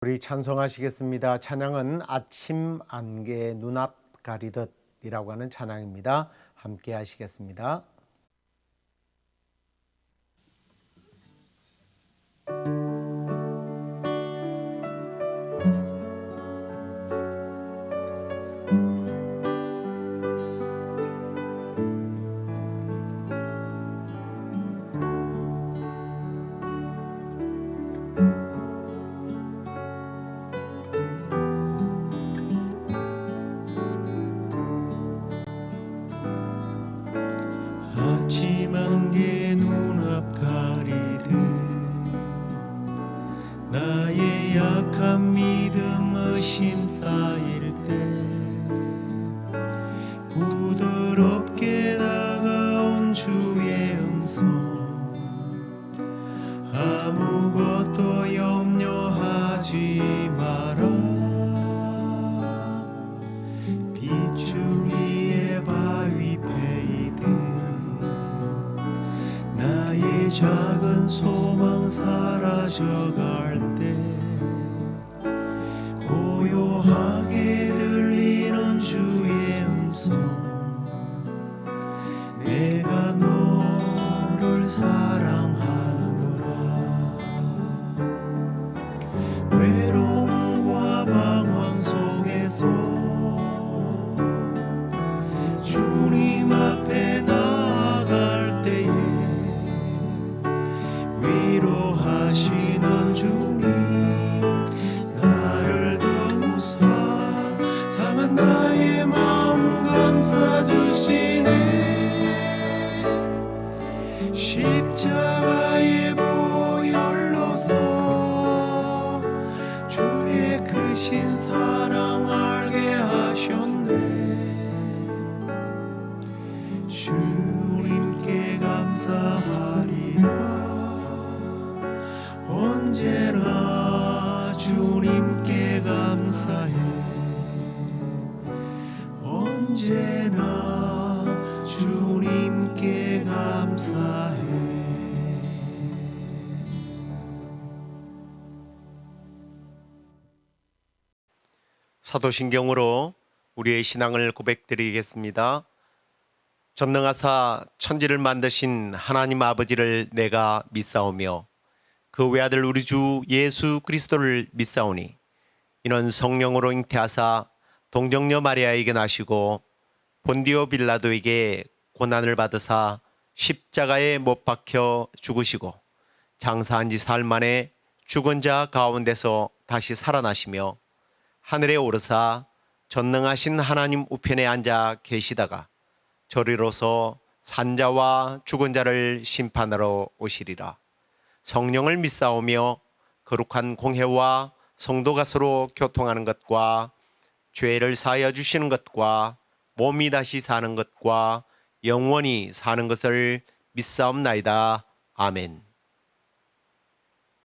우리 찬송하시겠습니다. 찬양은 아침 안개 눈앞 가리듯이라고 하는 찬양입니다. 함께 하시겠습니다. 아침 안개 눈앞 가리듯 나의 약한 믿음 의심 쌓일 때 부드럽게 다가온 주의 음성 아무것도 염려하지 마라 비추기에 바위 패이듯 나의 작은 소망 사라져갈 때 고요하게 들리는 주의 음성 내가 너를 사랑하노라 외로움과 방황 속에서 주님 앞에 나아갈 때에 위로하시는 주님 나를 더우사 상한 나의 마음 감싸주시네 십자가의 보혈로서 주의 크신 사랑 알게 하셨네 주님께 감사하리라 언제나 주님께 감사해 언제나 주님께 감사해 사도신경으로 우리의 신앙을 고백드리겠습니다. 전능하사 천지를 만드신 하나님 아버지를 내가 믿사오며 그 외아들 우리 주 예수 그리스도를 믿사오니 이는 성령으로 잉태하사 동정녀 마리아에게 나시고 본디오 빌라도에게 고난을 받으사 십자가에 못 박혀 죽으시고 장사한 지 사흘 만에 죽은 자 가운데서 다시 살아나시며 하늘에 오르사 전능하신 하나님 우편에 앉아 계시다가 저리로서 산자와 죽은 자를 심판하러 오시리라. 성령을 믿사오며 거룩한 공회와 성도가 서로 교통하는 것과 죄를 사하여 주시는 것과 몸이 다시 사는 것과 영원히 사는 것을 믿사옵나이다. 아멘.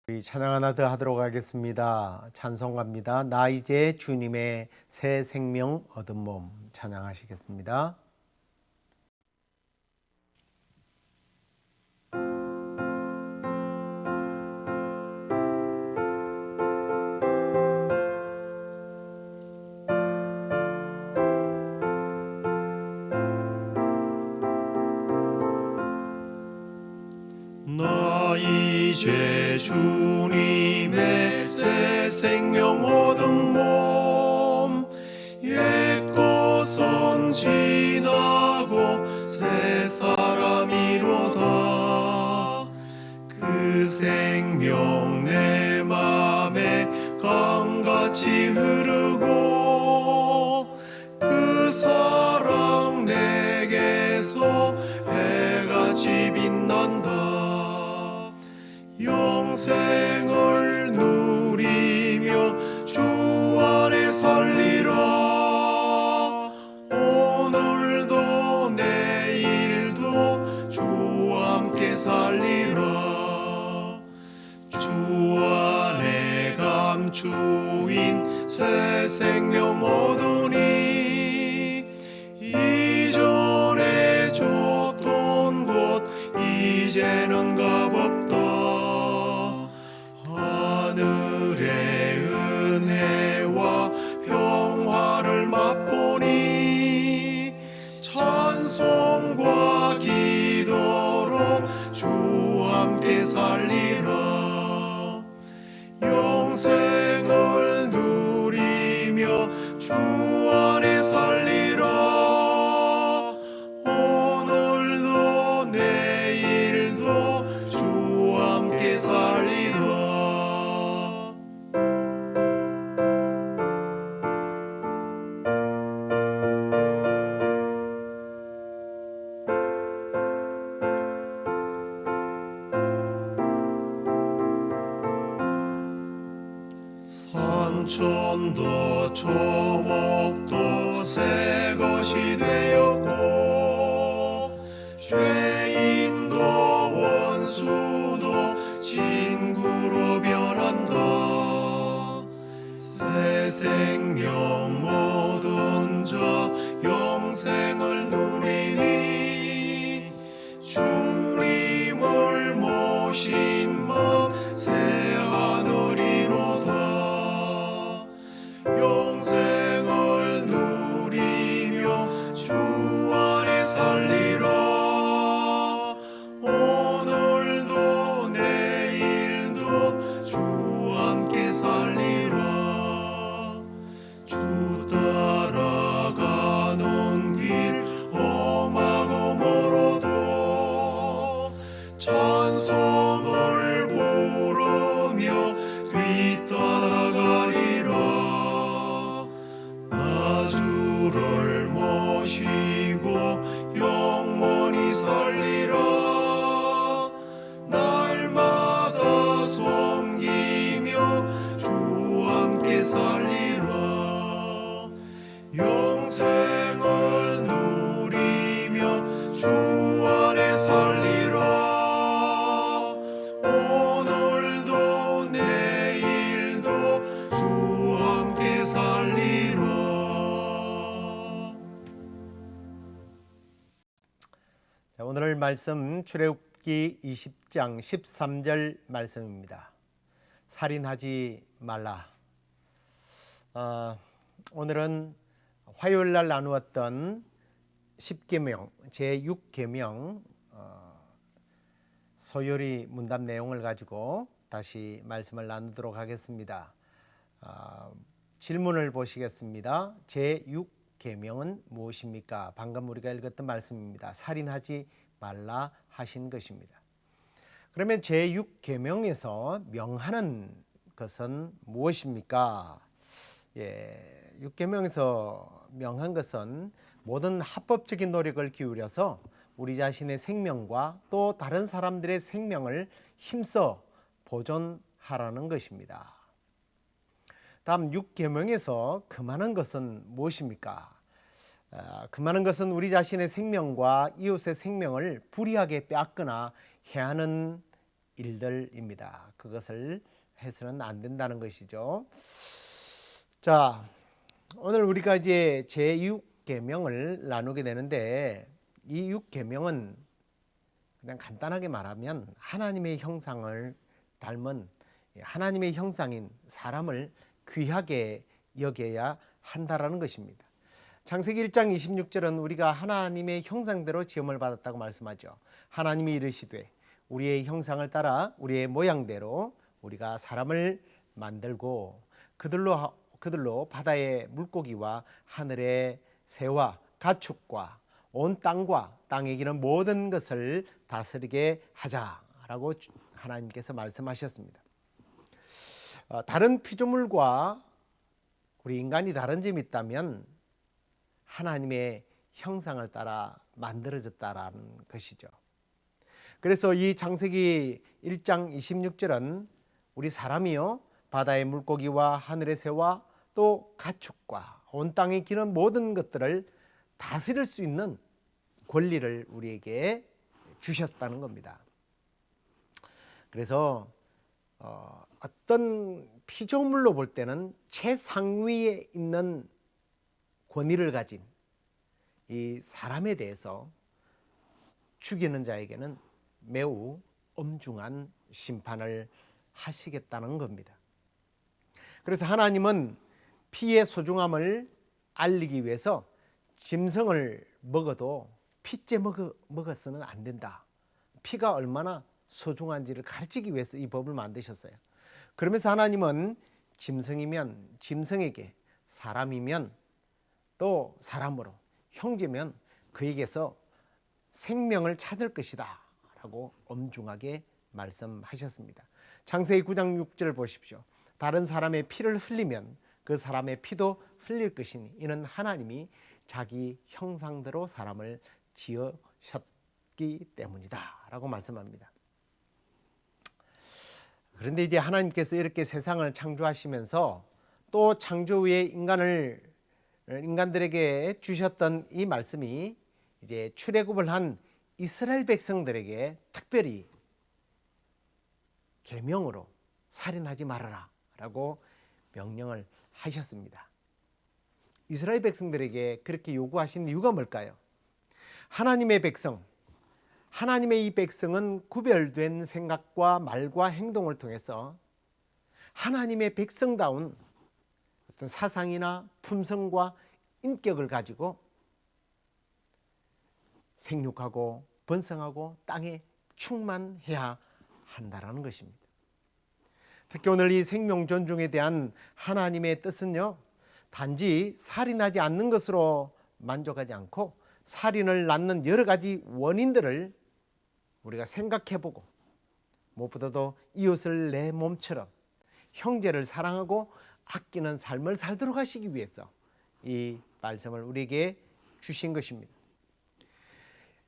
우리 찬양 하나 더 하도록 하겠습니다. 찬송가입니다. 나 이제 주님의 새 생명 얻은 몸 찬양하시겠습니다. 나 이제 주님의 새 생명 얻은 몸 옛 것은 지나고 새 사람이로다 그 생명 내 맘에 강같이 흐르고 그 사랑 내게서 해같이 빛난다 영생을 누리며 주 안에 살리라 오늘도 내일도 주와 함께 살리라 주 안에 감추인 새 생명 얻으니 이전에 줬던 곳 이제는 값없다 하늘의 주 안에 살리라. 오늘도 내일도 주와 함께 살리라. 산천도 초목도 새 것이 되었고 죄인도 원수도 친구로 변한다. 새 생명 얻은 자 영생을 누리니 주님을 모신 맘 새 하늘이로다. 영생을 누리며 주 안에 살리라. 오늘도 내일도 주와 함께 살리라. 주 따라가는 길 험하고 멀어도 찬송을 부르며 뒤따라가리라. 주를 모시고 영원히 살리라. 날마다 섬기며 주와 함께 살리라. 영생을 누리며 주 안에 살리라. 오늘도 내일도 주와 함께 살리라. 자, 오늘 말씀 출애굽기 20장 13절 말씀입니다. 살인하지 말라. 오늘은 화요일 날 나누었던 10계명 제6계명 소요리 문답 내용을 가지고 다시 말씀을 나누도록 하겠습니다. 질문을 보시겠습니다. 제6계명은 무엇입니까? 방금 우리가 읽었던 말씀입니다. 살인하지 말라 하신 것입니다. 그러면 제6계명에서 명하는 것은 무엇입니까? 6계명에서 명한 것은 모든 합법적인 노력을 기울여서 우리 자신의 생명과 또 다른 사람들의 생명을 힘써 보존하라는 것입니다. 다음 6계명에서 금하는 것은 무엇입니까? 금하는 것은 우리 자신의 생명과 이웃의 생명을 불의하게 빼앗거나 해하는 일들입니다. 그것을 해서는 안 된다는 것이죠. 자, 오늘 우리가 이제 제6계명을 나누게 되는데 이 6계명은 그냥 간단하게 말하면 하나님의 형상을 닮은 하나님의 형상인 사람을 귀하게 여겨야 한다라는 것입니다. 창세기 1장 26절은 우리가 하나님의 형상대로 지음을 받았다고 말씀하죠. 하나님이 이르시되 우리의 형상을 따라 우리의 모양대로 우리가 사람을 만들고 그들로 바다의 물고기와 하늘의 새와 가축과 온 땅과 땅에 기는 모든 것을 다스리게 하자라고 하나님께서 말씀하셨습니다. 다른 피조물과 우리 인간이 다른 점이 있다면 하나님의 형상을 따라 만들어졌다라는 것이죠. 그래서 이 창세기 1장 26절은 우리 사람이요 바다의 물고기와 하늘의 새와 또 가축과 온 땅에 기는 모든 것들을 다스릴 수 있는 권리를 우리에게 주셨다는 겁니다. 그래서 어떤 피조물로 볼 때는 최상위에 있는 권위를 가진 이 사람에 대해서 죽이는 자에게는 매우 엄중한 심판을 하시겠다는 겁니다. 그래서 하나님은 피의 소중함을 알리기 위해서 짐승을 먹어도 피째 먹어서는 안 된다. 피가 얼마나 소중한지를 가르치기 위해서 이 법을 만드셨어요. 그러면서 하나님은 짐승이면 짐승에게 사람이면 또 사람으로, 형제면 그에게서 생명을 찾을 것이다 라고 엄중하게 말씀하셨습니다. 창세기 9장 6절 보십시오. 다른 사람의 피를 흘리면 그 사람의 피도 흘릴 것이니 이는 하나님이 자기 형상대로 사람을 지으셨기 때문이다 라고 말씀합니다. 그런데 이제 하나님께서 이렇게 세상을 창조하시면서 또 창조 후에 인간들에게 주셨던 이 말씀이 이제 출애굽을 한 이스라엘 백성들에게 특별히 계명으로 살인하지 말아라 라고 명령을 하셨습니다. 이스라엘 백성들에게 그렇게 요구하신 이유가 뭘까요? 하나님의 백성, 하나님의 이 백성은 구별된 생각과 말과 행동을 통해서 하나님의 백성다운 어떤 사상이나 품성과 인격을 가지고 생육하고 번성하고 땅에 충만해야 한다라는 것입니다. 특히 오늘 이 생명 존중에 대한 하나님의 뜻은요, 단지 살인하지 않는 것으로 만족하지 않고 살인을 낳는 여러 가지 원인들을 우리가 생각해보고 무엇보다도 이웃을 내 몸처럼 형제를 사랑하고 아끼는 삶을 살도록 하시기 위해서 이 말씀을 우리에게 주신 것입니다.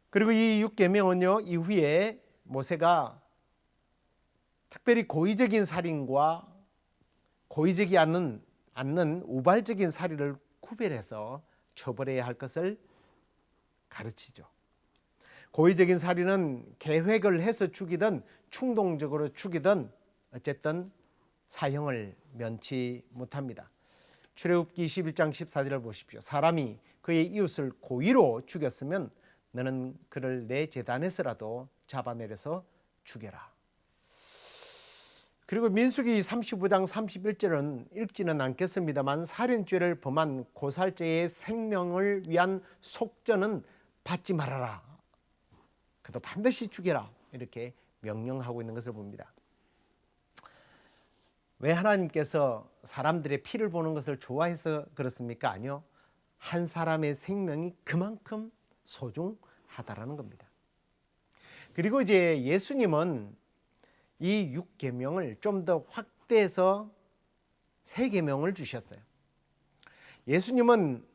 그리고 이 6계명은요, 이후에 모세가 특별히 고의적인 살인과 고의적이 않는 우발적인 살인을 구별해서 처벌해야 할 것을 가르치죠. 고의적인 살인은 계획을 해서 죽이든 충동적으로 죽이든 어쨌든 사형을 면치 못합니다. 출애굽기 21장 14절을 보십시오. 사람이 그의 이웃을 고의로 죽였으면 너는 그를 내 제단에서라도 잡아내려서 죽여라. 그리고 민수기 35장 31절은 읽지는 않겠습니다만 살인죄를 범한 고살죄의 생명을 위한 속전은 받지 말아라. 그도 반드시 죽여라. 이렇게 명령하고 있는 것을 봅니다. 왜 하나님께서 사람들의 피를 보는 것을 좋아해서 그렇습니까? 아니요. 한 사람의 생명이 그만큼 소중하다라는 겁니다. 그리고 이제 예수님은 이 6계명을 좀 더 확대해서 3계명을 주셨어요. 예수님은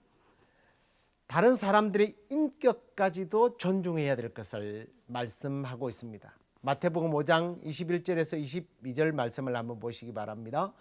다른 사람들의 인격까지도 존중해야 될 것을 말씀하고 있습니다. 마태복음 5장 21절에서 22절 말씀을 한번 보시기 바랍니다.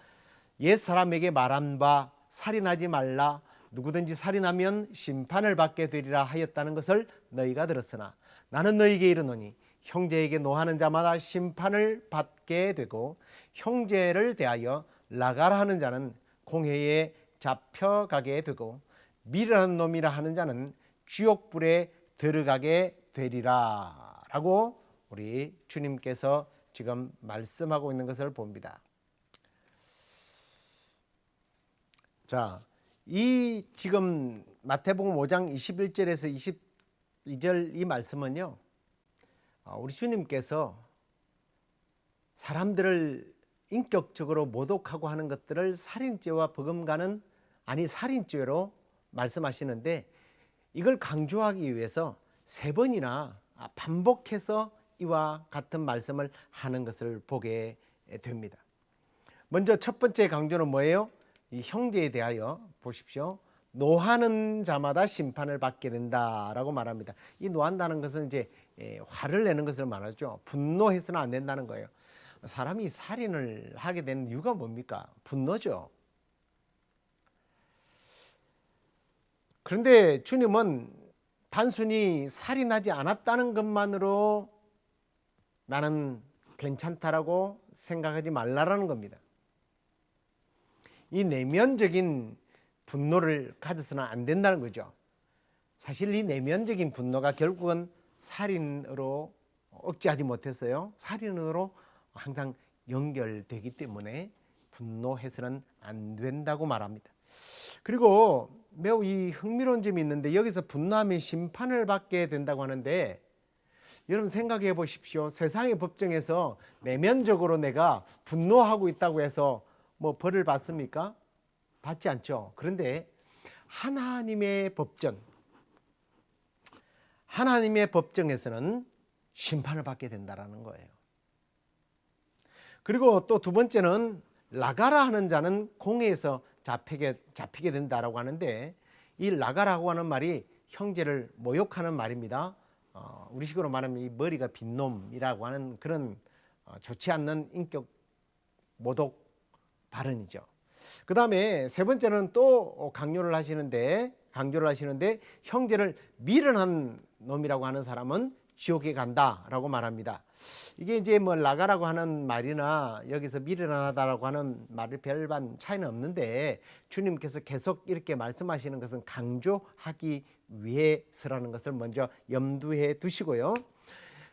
옛 사람에게 말한 바 살인하지 말라. 누구든지 살인하면 심판을 받게 되리라 하였다는 것을 너희가 들었으나 나는 너희에게 이르노니 형제에게 노하는 자마다 심판을 받게 되고 형제를 대하여 나가라 하는 자는 공회에 잡혀가게 되고 미련한 놈이라 하는 자는 지옥불에 들어가게 되리라 라고 우리 주님께서 지금 말씀하고 있는 것을 봅니다. 자, 이 지금 마태복음 5장 21절에서 22절 이 말씀은요, 우리 주님께서 사람들을 인격적으로 모독하고 하는 것들을 살인죄와 버금가는 살인죄로 말씀하시는데 이걸 강조하기 위해서 3번이나 반복해서 이와 같은 말씀을 하는 것을 보게 됩니다. 먼저 첫 번째 강조는 뭐예요? 이 형제에 대하여 보십시오. 노하는 자마다 심판을 받게 된다라고 말합니다. 이 노한다는 것은 이제 화를 내는 것을 말하죠. 분노해서는 안 된다는 거예요. 사람이 살인을 하게 되는 이유가 뭡니까? 분노죠. 그런데 주님은 단순히 살인하지 않았다는 것만으로 나는 괜찮다라고 생각하지 말라라는 겁니다. 이 내면적인 분노를 가져서는 안 된다는 거죠. 사실 이 내면적인 분노가 결국은 살인으로 억제하지 못했어요. 살인으로 항상 연결되기 때문에 분노해서는 안 된다고 말합니다. 그리고 매우 이 흥미로운 점이 있는데 여기서 분노하면 심판을 받게 된다고 하는데 여러분 생각해 보십시오. 세상의 법정에서 내면적으로 내가 분노하고 있다고 해서 뭐 벌을 받습니까? 받지 않죠. 그런데 하나님의 법정에서는 심판을 받게 된다라는 거예요. 그리고 또 두 번째는 라가라 하는 자는 공회에서 잡히게 된다라고 하는데, 이 라가라고 하는 말이 형제를 모욕하는 말입니다. 우리식으로 말하면 이 머리가 빈 놈이라고 하는 그런 좋지 않는 인격 모독 발언이죠. 그 다음에 세 번째는 또 강조를 하시는데 형제를 미련한 놈이라고 하는 사람은 지옥에 간다라고 말합니다. 이게 이제 뭐 라가라고 하는 말이나 여기서 미련하다라고 하는 말이 별반 차이는 없는데, 주님께서 계속 이렇게 말씀하시는 것은 강조하기 위해서라는 것을 먼저 염두에 두시고요.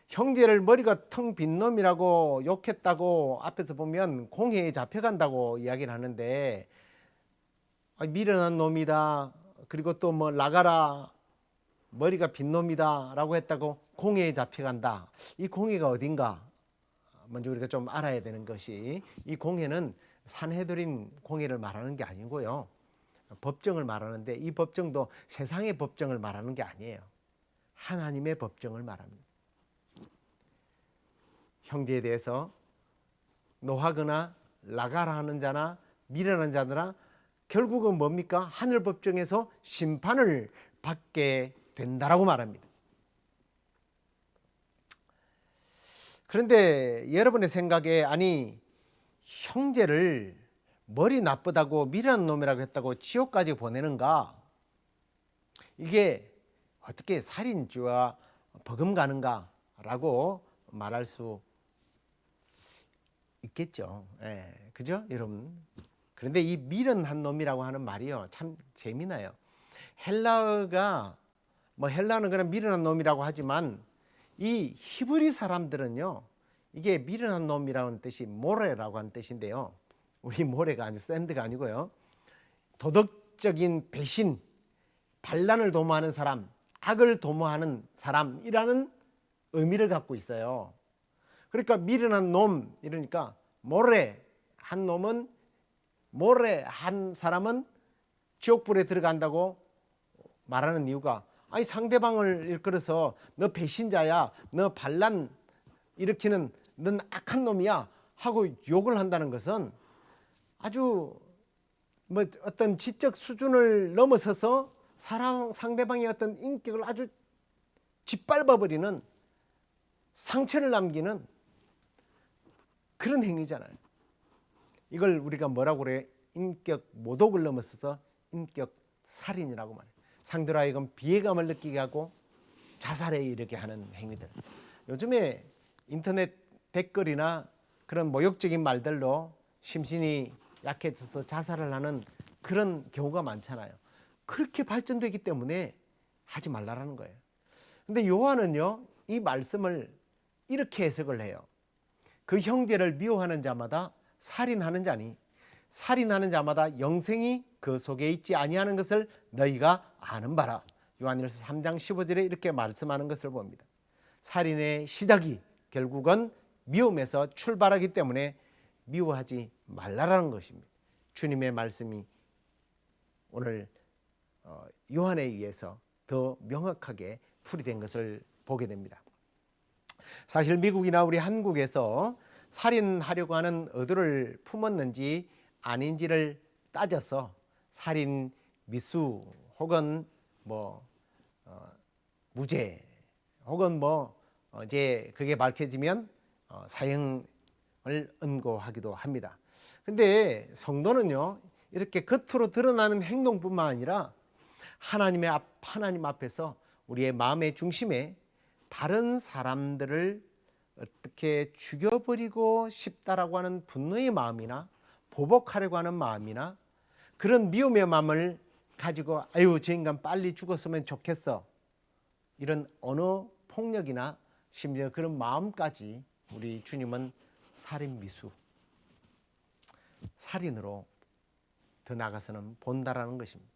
형제를 머리가 텅 빈 놈이라고 욕했다고 앞에서 보면 공회에 잡혀간다고 이야기를 하는데, 미련한 놈이다, 그리고 또 뭐 라가라 머리가 빈 놈이다 라고 했다고 공회에 잡혀간다. 이 공회가 어딘가 먼저 우리가 좀 알아야 되는 것이, 이 공회는 산헤드린 공회를 말하는 게 아니고요, 법정을 말하는데, 이 법정도 세상의 법정을 말하는 게 아니에요. 하나님의 법정을 말합니다. 형제에 대해서 노하거나 라가라 하는 자나 미련한 자들아 결국은 뭡니까? 하늘 법정에서 심판을 받게 된다라고 말합니다. 그런데 여러분의 생각에, 아니 형제를 머리 나쁘다고 미련한 놈이라고 했다고 지옥까지 보내는가? 이게 어떻게 살인죄와 버금가는가라고 말할 수 있겠죠. 그죠, 여러분? 그런데 이 미련한 놈이라고 하는 말이요, 참 재미나요. 헬라어는 그냥 미련한 놈이라고 하지만, 이 히브리 사람들은요, 이게 미련한 놈이라는 뜻이 모레라고 하는 뜻인데요, 우리 모레가 아니고 샌드가 아니고요, 도덕적인 배신, 반란을 도모하는 사람, 악을 도모하는 사람이라는 의미를 갖고 있어요. 그러니까 미련한 놈 이러니까 모래한 사람은 지옥불에 들어간다고 말하는 이유가, 아니 상대방을 일컬어서 너 배신자야, 너 반란 일으키는 넌 악한 놈이야 하고 욕을 한다는 것은 아주 뭐 어떤 지적 수준을 넘어서서 상대방의 어떤 인격을 아주 짓밟아버리는, 상처를 남기는 그런 행위잖아요. 이걸 우리가 뭐라고 그래요? 인격 모독을 넘어서서 인격 살인이라고 말해요. 상대로 하여금 비애감을 느끼게 하고 자살에 이르게 하는 행위들. 요즘에 인터넷 댓글이나 그런 모욕적인 말들로 심신이 약해져서 자살을 하는 그런 경우가 많잖아요. 그렇게 발전되기 때문에 하지 말라라는 거예요. 근데 요한은요, 이 말씀을 이렇게 해석을 해요. 그 형제를 미워하는 자마다 살인하는 자니 살인하는 자마다 영생이 그 속에 있지 아니하는 것을 너희가 아는 바라. 요한일서 3장 15절에 이렇게 말씀하는 것을 봅니다. 살인의 시작이 결국은 미움에서 출발하기 때문에 미워하지 말라라는 것입니다. 주님의 말씀이 오늘 요한에 의해서 더 명확하게 풀이된 것을 보게 됩니다. 사실 미국이나 우리 한국에서 살인하려고 하는 의도를 품었는지 아닌지를 따져서 살인 미수 혹은 무죄 혹은 이제 그게 밝혀지면 사형을 은고하기도 합니다. 근데 성도는요, 이렇게 겉으로 드러나는 행동뿐만 아니라 하나님 앞에서 우리의 마음의 중심에 다른 사람들을 어떻게 죽여버리고 싶다라고 하는 분노의 마음이나 보복하려고 하는 마음이나 그런 미움의 마음을 가지고 아유 저 인간 빨리 죽었으면 좋겠어, 이런 언어 폭력이나 심지어 그런 마음까지 우리 주님은 살인 미수, 살인으로 더 나아가서는 본다라는 것입니다.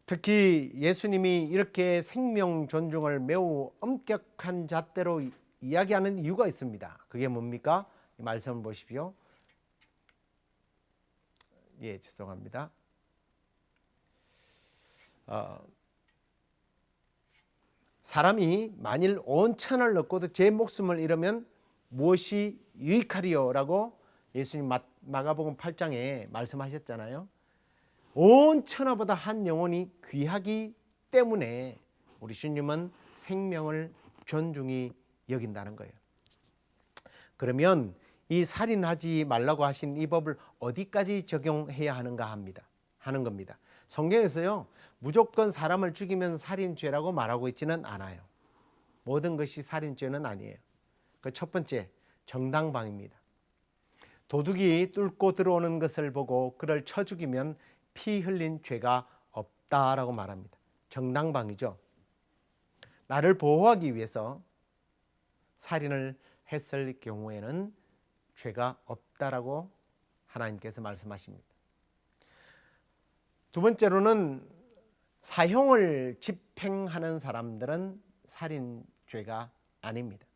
특히 예수님이 이렇게 생명 존중을 매우 엄격한 잣대로 이야기하는 이유가 있습니다. 그게 뭡니까? 이 말씀을 보십시오. 죄송합니다. 사람이 만일 온 천을 얻고도 제 목숨을 잃으면 무엇이 유익하리요라고 예수님 마가복음 8장에 말씀하셨잖아요. 온 천하보다 한 영혼이 귀하기 때문에 우리 주님은 생명을 존중히 여긴다는 거예요. 그러면 이 살인하지 말라고 하신 이 법을 어디까지 적용해야 하는 겁니다. 성경에서요, 무조건 사람을 죽이면 살인죄라고 말하고 있지는 않아요. 모든 것이 살인죄는 아니에요. 그 첫 번째, 정당방위입니다. 도둑이 뚫고 들어오는 것을 보고 그를 쳐 죽이면 피 흘린 죄가 없다라고 말합니다. 정당방위죠. 나를 보호하기 위해서 살인을 했을 경우에는 죄가 없다라고 하나님께서 말씀하십니다. 두 번째로는 사형을 집행하는 사람들은 살인죄가 아닙니다.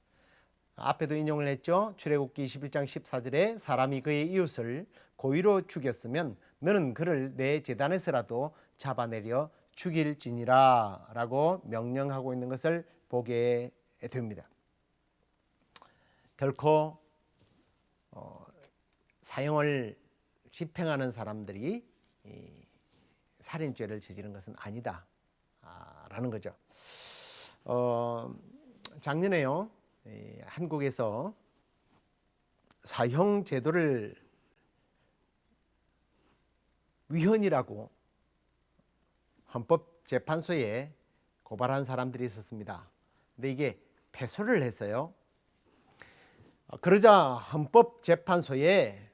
앞에도 인용을 했죠. 출애굽기 21장 14절에 사람이 그의 이웃을 고의로 죽였으면 너는 그를 내 제단에서라도 잡아내려 죽일지니라 라고 명령하고 있는 것을 보게 됩니다. 결코 사형을 집행하는 사람들이 살인죄를 저지른 것은 아니다 라는 거죠. 작년에요, 한국에서 사형 제도를 위헌이라고 헌법재판소에 고발한 사람들이 있었습니다. 근데 이게 패소를 했어요. 그러자 헌법재판소에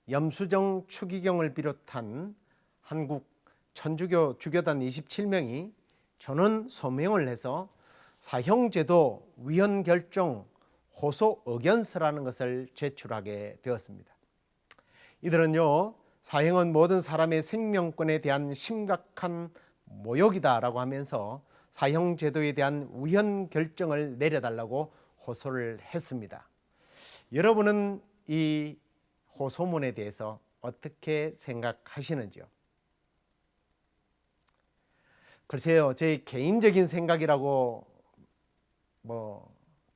염수정 추기경을 비롯한 한국 천주교 주교단 27명이 전원 소명을 해서 사형제도 위헌 결정 호소 의견서라는 것을 제출하게 되었습니다. 이들은요, 사형은 모든 사람의 생명권에 대한 심각한 모욕이다라고 하면서 사형제도에 대한 위헌 결정을 내려달라고 호소를 했습니다. 여러분은 이 호소문에 대해서 어떻게 생각하시는지요? 글쎄요, 제 개인적인 생각이라고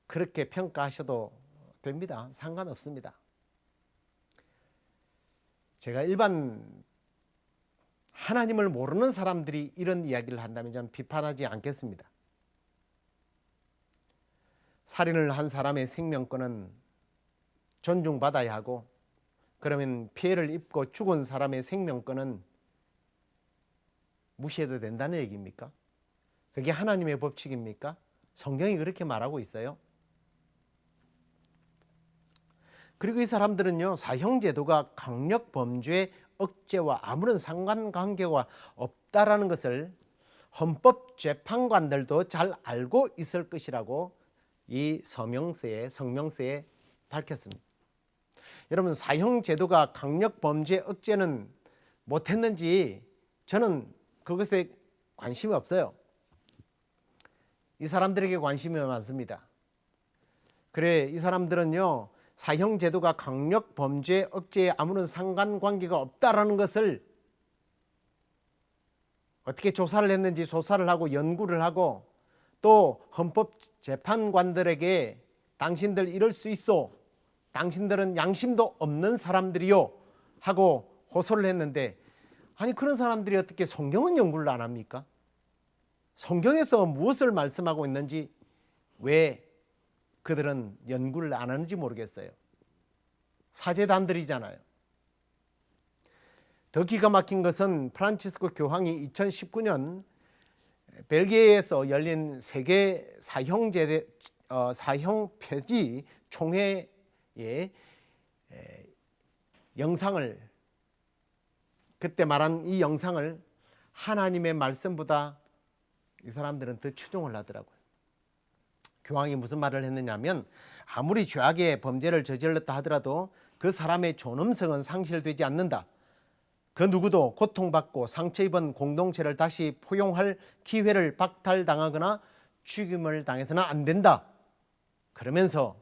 그렇게 평가하셔도 됩니다. 상관없습니다. 제가 일반 하나님을 모르는 사람들이 이런 이야기를 한다면 저는 비판하지 않겠습니다. 살인을 한 사람의 생명권은 존중받아야 하고, 그러면 피해를 입고 죽은 사람의 생명권은 무시해도 된다는 얘기입니까? 그게 하나님의 법칙입니까? 성경이 그렇게 말하고 있어요. 그리고 이 사람들은요, 사형제도가 강력 범죄 억제와 아무런 상관관계가 없다라는 것을 헌법재판관들도 잘 알고 있을 것이라고 이 성명서에 밝혔습니다. 여러분, 사형제도가 강력 범죄 억제는 못했는지 저는 그것에 관심이 없어요. 이 사람들에게 관심이 많습니다. 그래, 이 사람들은요, 사형제도가 강력 범죄 억제에 아무런 상관관계가 없다라는 것을 어떻게 조사를 했는지 조사를 하고 연구를 하고, 또 헌법재판관들에게 당신들 이럴 수 있어, 당신들은 양심도 없는 사람들이요 하고 호소를 했는데, 아니 그런 사람들이 어떻게 성경은 연구를 안 합니까? 성경에서 무엇을 말씀하고 있는지 왜 그들은 연구를 안 하는지 모르겠어요. 사제단들이잖아요. 더 기가 막힌 것은 프란치스코 교황이 2019년 벨기에에서 열린 세계 사형 폐지 총회의 영상을, 그때 말한 이 영상을 하나님의 말씀보다 이 사람들은 더 추종을 하더라고요. 교황이 무슨 말을 했느냐면, 아무리 죄악의 범죄를 저질렀다 하더라도 그 사람의 존엄성은 상실되지 않는다. 그 누구도 고통받고 상처 입은 공동체를 다시 포용할 기회를 박탈당하거나 죽임을 당해서는 안 된다. 그러면서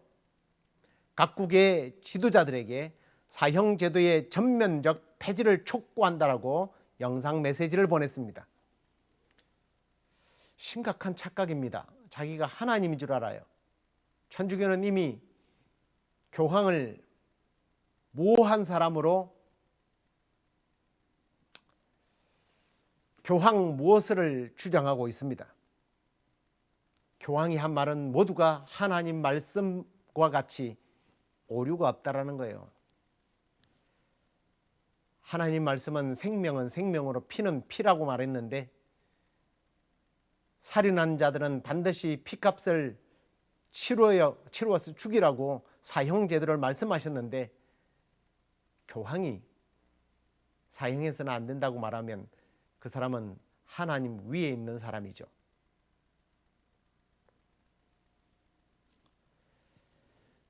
각국의 지도자들에게 사형제도의 전면적 폐지를 촉구한다라고 영상 메시지를 보냈습니다. 심각한 착각입니다. 자기가 하나님인 줄 알아요. 천주교는 이미 교황을 모한 사람으로 교황 무엇을 주장하고 있습니다. 교황이 한 말은 모두가 하나님 말씀과 같이 오류가 없다라는 거예요. 하나님 말씀은 생명은 생명으로 피는 피라고 말했는데 살인한 자들은 반드시 피값을 치루어서 죽이라고 사형제도를 말씀하셨는데 교황이 사형해서는 안 된다고 말하면 그 사람은 하나님 위에 있는 사람이죠.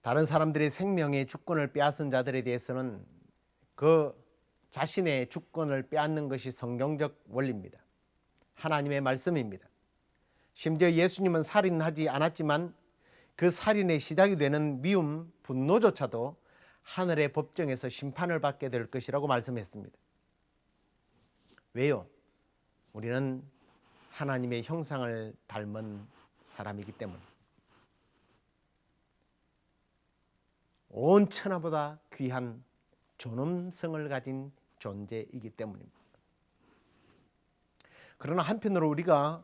다른 사람들의 생명의 주권을 빼앗은 자들에 대해서는 그 자신의 주권을 빼앗는 것이 성경적 원리입니다. 하나님의 말씀입니다. 심지어 예수님은 살인하지 않았지만 그 살인의 시작이 되는 미움, 분노조차도 하늘의 법정에서 심판을 받게 될 것이라고 말씀했습니다. 왜요? 우리는 하나님의 형상을 닮은 사람이기 때문에 온 천하보다 귀한 존엄성을 가진 존재이기 때문입니다. 그러나 한편으로 우리가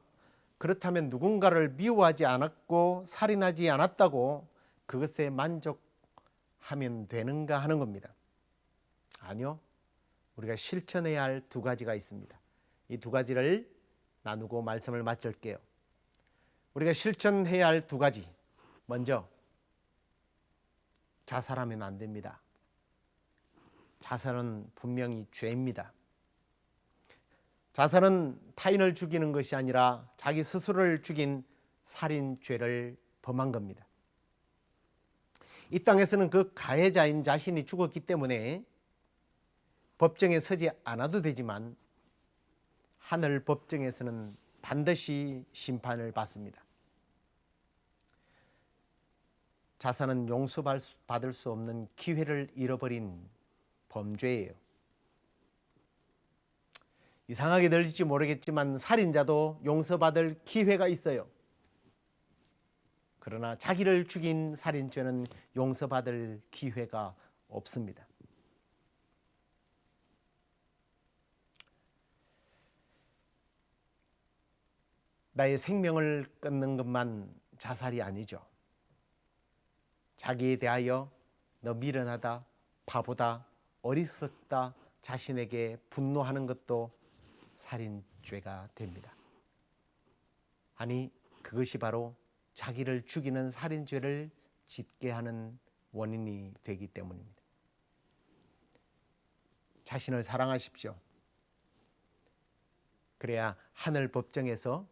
그렇다면 누군가를 미워하지 않았고 살인하지 않았다고 그것에 만족하면 되는가 하는 겁니다. 아니요. 우리가 실천해야 할 두 가지가 있습니다. 이 두 가지를 나누고 말씀을 마칠게요. 우리가 실천해야 할 두 가지. 먼저 자살하면 안 됩니다. 자살은 분명히 죄입니다. 자살은 타인을 죽이는 것이 아니라 자기 스스로를 죽인 살인죄를 범한 겁니다. 이 땅에서는 그 가해자인 자신이 죽었기 때문에 법정에 서지 않아도 되지만 하늘 법정에서는 반드시 심판을 받습니다. 자살은 용서받을 수 없는 기회를 잃어버린 범죄예요. 이상하게 들릴지 모르겠지만 살인자도 용서받을 기회가 있어요. 그러나 자기를 죽인 살인죄는 용서받을 기회가 없습니다. 나의 생명을 끊는 것만 자살이 아니죠. 자기에 대하여 너 미련하다, 바보다, 어리석다 자신에게 분노하는 것도 살인죄가 됩니다. 아니, 그것이 바로 자기를 죽이는 살인죄를 짓게 하는 원인이 되기 때문입니다. 자신을 사랑하십시오. 그래야 하늘 법정에서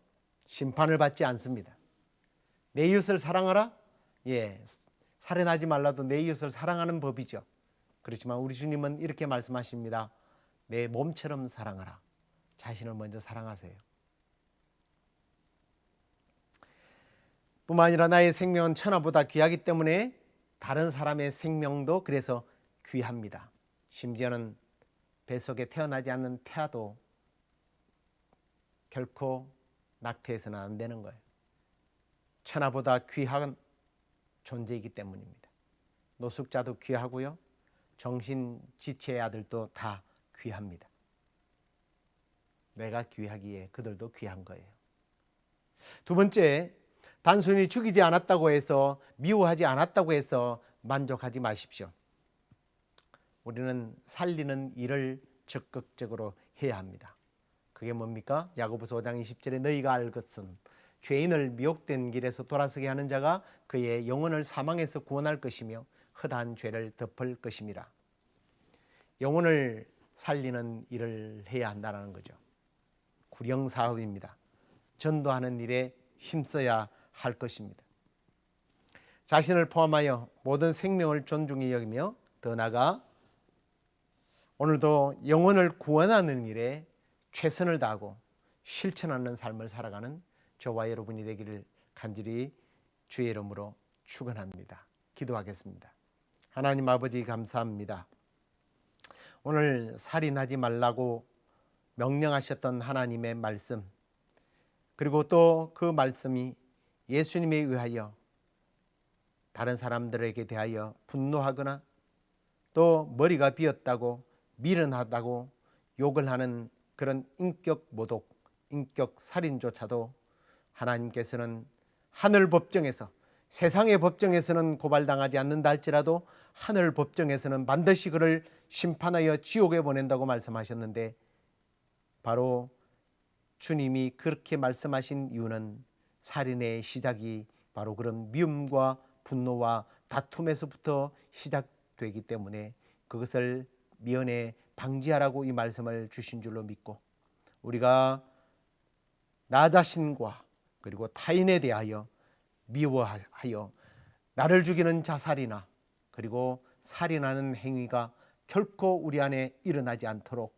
심판을 받지 않습니다. 내 이웃을 사랑하라? 예, 살인하지 말라도 내 이웃을 사랑하는 법이죠. 그렇지만 우리 주님은 이렇게 말씀하십니다. 내 몸처럼 사랑하라. 자신을 먼저 사랑하세요. 뿐만 아니라 나의 생명은 천하보다 귀하기 때문에 다른 사람의 생명도 그래서 귀합니다. 심지어는 뱃속에 태어나지 않는 태아도 결코 낙태해서는 안 되는 거예요. 천하보다 귀한 존재이기 때문입니다. 노숙자도 귀하고요. 정신지체의 아들도 다 귀합니다. 내가 귀하기에 그들도 귀한 거예요. 두 번째, 단순히 죽이지 않았다고 해서 미워하지 않았다고 해서 만족하지 마십시오. 우리는 살리는 일을 적극적으로 해야 합니다. 그게 뭡니까? 야고보서 5장 20절에 너희가 알 것은 죄인을 미혹된 길에서 돌아서게 하는 자가 그의 영혼을 사망에서 구원할 것이며 허다한 죄를 덮을 것임이라. 영혼을 살리는 일을 해야 한다는 거죠. 구령 사업입니다. 전도하는 일에 힘써야 할 것입니다. 자신을 포함하여 모든 생명을 존중히 여기며 더 나아가 오늘도 영혼을 구원하는 일에 최선을 다하고 실천하는 삶을 살아가는 저와 여러분이 되기를 간절히 주의 이름으로 축원합니다. 기도하겠습니다. 하나님 아버지 감사합니다. 오늘 살인하지 말라고 명령하셨던 하나님의 말씀, 그리고 또 그 말씀이 예수님에 의하여 다른 사람들에게 대하여 분노하거나 또 머리가 비었다고 미련하다고 욕을 하는 그런 인격 모독, 인격 살인조차도 하나님께서는 하늘 법정에서, 세상의 법정에서는 고발당하지 않는다 할지라도 하늘 법정에서는 반드시 그를 심판하여 지옥에 보낸다고 말씀하셨는데, 바로 주님이 그렇게 말씀하신 이유는 살인의 시작이 바로 그런 미움과 분노와 다툼에서부터 시작되기 때문에 그것을 미연에 방지하라고 이 말씀을 주신 줄로 믿고, 우리가 나 자신과 그리고 타인에 대하여 미워하여 나를 죽이는 자살이나 그리고 살인하는 행위가 결코 우리 안에 일어나지 않도록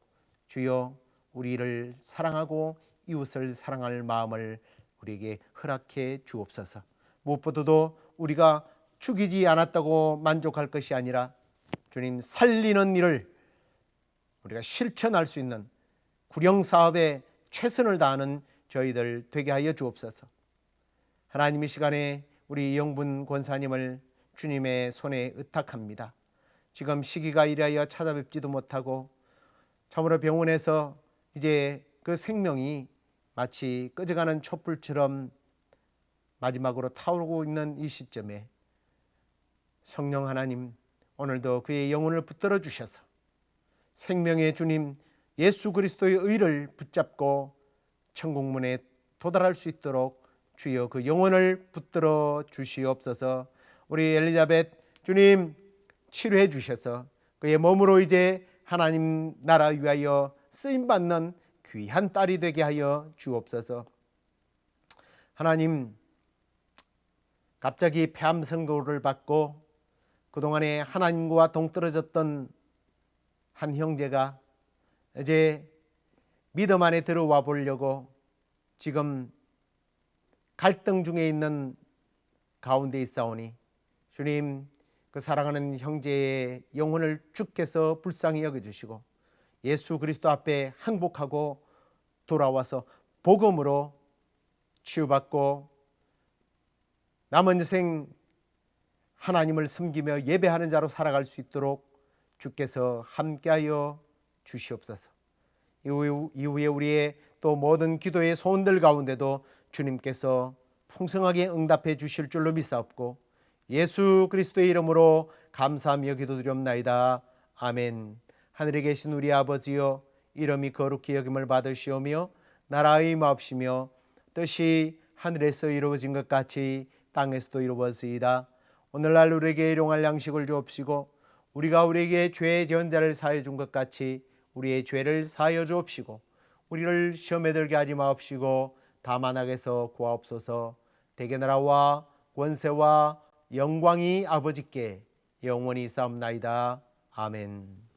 주여 우리를 사랑하고 이웃을 사랑할 마음을 우리에게 허락해 주옵소서. 무엇보다도 우리가 죽이지 않았다고 만족할 것이 아니라 주님, 살리는 일을 우리가 실천할 수 있는 구령사업에 최선을 다하는 저희들 되게 하여 주옵소서. 하나님, 이 시간에 우리 영분 권사님을 주님의 손에 의탁합니다. 지금 시기가 이리하여 찾아뵙지도 못하고 참으로 병원에서 이제 그 생명이 마치 꺼져가는 촛불처럼 마지막으로 타오르고 있는 이 시점에 성령 하나님, 오늘도 그의 영혼을 붙들어 주셔서 생명의 주님 예수 그리스도의 의를 붙잡고 천국문에 도달할 수 있도록 주여 그 영혼을 붙들어 주시옵소서. 우리 엘리자벳 주님 치료해 주셔서 그의 몸으로 이제 하나님 나라 위하여 쓰임받는 귀한 딸이 되게 하여 주옵소서. 하나님, 갑자기 폐암 선고를 받고 그동안에 하나님과 동떨어졌던 한 형제가 이제 믿음 안에 들어와 보려고 지금 갈등 중에 있는 가운데 있사오니 주님, 그 사랑하는 형제의 영혼을 주께서 불쌍히 여겨주시고 예수 그리스도 앞에 항복하고 돌아와서 복음으로 치유받고 남은 생 하나님을 섬기며 예배하는 자로 살아갈 수 있도록 주께서 함께하여 주시옵소서. 이후에 우리의 또 모든 기도의 소원들 가운데도 주님께서 풍성하게 응답해 주실 줄로 믿사옵고 예수 그리스도의 이름으로 감사하며 기도드리옵나이다. 아멘. 하늘에 계신 우리 아버지여, 이름이 거룩히 여김을 받으시오며 나라의 마옵시며 뜻이 하늘에서 이루어진 것 같이 땅에서도 이루어지이다. 오늘날 우리에게 일용할 양식을 주옵시고 우리가 우리에게 죄의 전자를 사하여 준 것 같이 우리의 죄를 사하여 주옵시고 우리를 시험에 들게 하지 마옵시고 다만 악에서 구하옵소서. 대개 나라와 권세와 영광이 아버지께 영원히 있사옵나이다. 아멘.